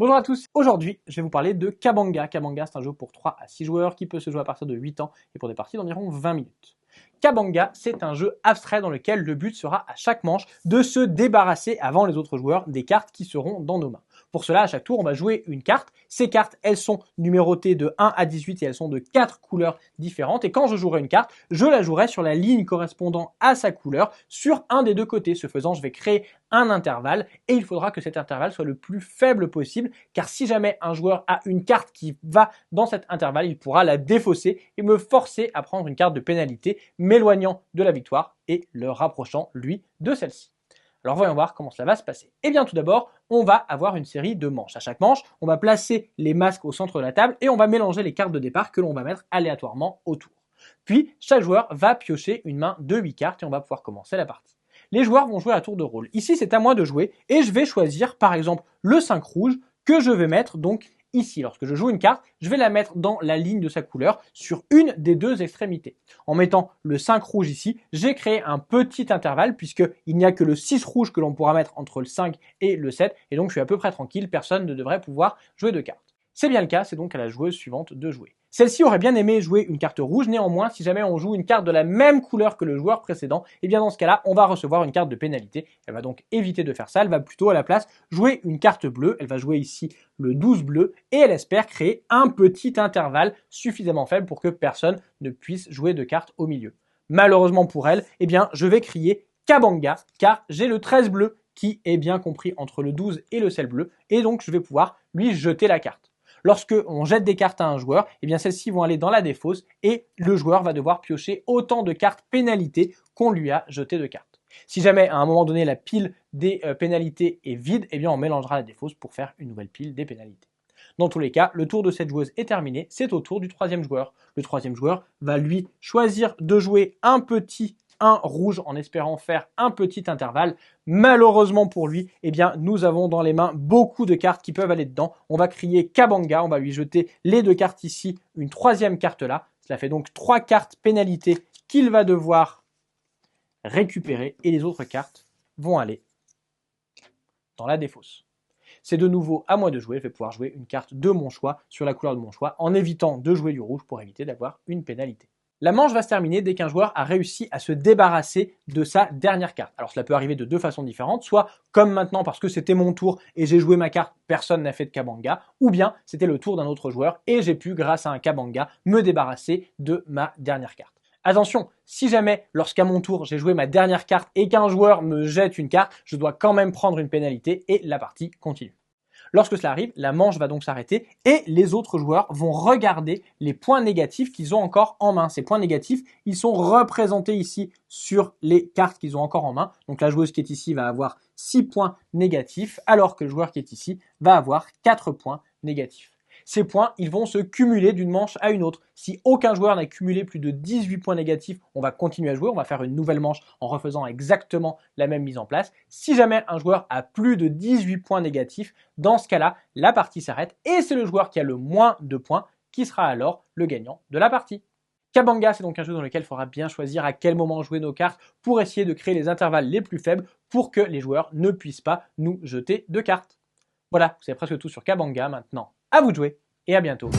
Bonjour à tous, aujourd'hui je vais vous parler de Kabanga. Kabanga c'est un jeu pour 3 à 6 joueurs qui peut se jouer à partir de 8 ans et pour des parties d'environ 20 minutes. Kabanga c'est un jeu abstrait dans lequel le but sera à chaque manche de se débarrasser avant les autres joueurs des cartes qui seront dans nos mains. Pour cela à chaque tour on va jouer une carte, ces cartes elles sont numérotées de 1 à 18 et elles sont de 4 couleurs différentes et quand je jouerai une carte, je la jouerai sur la ligne correspondant à sa couleur sur un des deux côtés. Ce faisant je vais créer un intervalle et il faudra que cet intervalle soit le plus faible possible car si jamais un joueur a une carte qui va dans cet intervalle, il pourra la défausser et me forcer à prendre une carte de pénalité, m'éloignant de la victoire et le rapprochant lui de celle-ci. Alors voyons voir comment cela va se passer. Eh bien tout d'abord, on va avoir une série de manches. À chaque manche, on va placer les masques au centre de la table et on va mélanger les cartes de départ que l'on va mettre aléatoirement autour. Puis chaque joueur va piocher une main de 8 cartes et on va pouvoir commencer la partie. Les joueurs vont jouer à tour de rôle. Ici, c'est à moi de jouer et je vais choisir par exemple le 5 rouge que je vais mettre donc ici. Lorsque je joue une carte, je vais la mettre dans la ligne de sa couleur sur une des deux extrémités. En mettant le 5 rouge ici, j'ai créé un petit intervalle puisqu'il n'y a que le 6 rouge que l'on pourra mettre entre le 5 et le 7 et donc je suis à peu près tranquille, personne ne devrait pouvoir jouer de cartes. C'est bien le cas, c'est donc à la joueuse suivante de jouer. Celle-ci aurait bien aimé jouer une carte rouge, néanmoins, si jamais on joue une carte de la même couleur que le joueur précédent, et bien dans ce cas-là, on va recevoir une carte de pénalité. Elle va donc éviter de faire ça, elle va plutôt à la place jouer une carte bleue, elle va jouer ici le 12 bleu, et elle espère créer un petit intervalle suffisamment faible pour que personne ne puisse jouer de cartes au milieu. Malheureusement pour elle, eh bien, je vais crier Kabanga, car j'ai le 13 bleu qui est bien compris entre le 12 et le sel bleu, et donc je vais pouvoir lui jeter la carte. Lorsque on jette des cartes à un joueur, eh bien celles-ci vont aller dans la défausse et le joueur va devoir piocher autant de cartes pénalités qu'on lui a jeté de cartes. Si jamais à un moment donné la pile des pénalités est vide, eh bien on mélangera la défausse pour faire une nouvelle pile des pénalités. Dans tous les cas, le tour de cette joueuse est terminé, c'est au tour du troisième joueur. Le troisième joueur va lui choisir de jouer un petit 1 rouge en espérant faire un petit intervalle. Malheureusement pour lui, eh bien, nous avons dans les mains beaucoup de cartes qui peuvent aller dedans. On va crier Kabanga, on va lui jeter les 2 cartes ici, une troisième carte là. Cela fait donc 3 cartes pénalités qu'il va devoir récupérer et les autres cartes vont aller dans la défausse. C'est de nouveau à moi de jouer, je vais pouvoir jouer une carte de mon choix sur la couleur de mon choix en évitant de jouer du rouge pour éviter d'avoir une pénalité. La manche va se terminer dès qu'un joueur a réussi à se débarrasser de sa dernière carte. Alors cela peut arriver de 2 façons différentes, soit comme maintenant parce que c'était mon tour et j'ai joué ma carte, personne n'a fait de Kabanga, ou bien c'était le tour d'un autre joueur et j'ai pu, grâce à un Kabanga, me débarrasser de ma dernière carte. Attention, si jamais, lorsqu'à mon tour, j'ai joué ma dernière carte et qu'un joueur me jette une carte, je dois quand même prendre une pénalité et la partie continue. Lorsque cela arrive, la manche va donc s'arrêter et les autres joueurs vont regarder les points négatifs qu'ils ont encore en main. Ces points négatifs, ils sont représentés ici sur les cartes qu'ils ont encore en main. Donc la joueuse qui est ici va avoir 6 points négatifs, alors que le joueur qui est ici va avoir 4 points négatifs. Ces points, ils vont se cumuler d'une manche à une autre. Si aucun joueur n'a cumulé plus de 18 points négatifs, on va continuer à jouer, on va faire une nouvelle manche en refaisant exactement la même mise en place. Si jamais un joueur a plus de 18 points négatifs, dans ce cas-là, la partie s'arrête et c'est le joueur qui a le moins de points qui sera alors le gagnant de la partie. Kabanga, c'est donc un jeu dans lequel il faudra bien choisir à quel moment jouer nos cartes pour essayer de créer les intervalles les plus faibles pour que les joueurs ne puissent pas nous jeter de cartes. Voilà, vous savez presque tout sur Kabanga maintenant. À vous de jouer et à bientôt.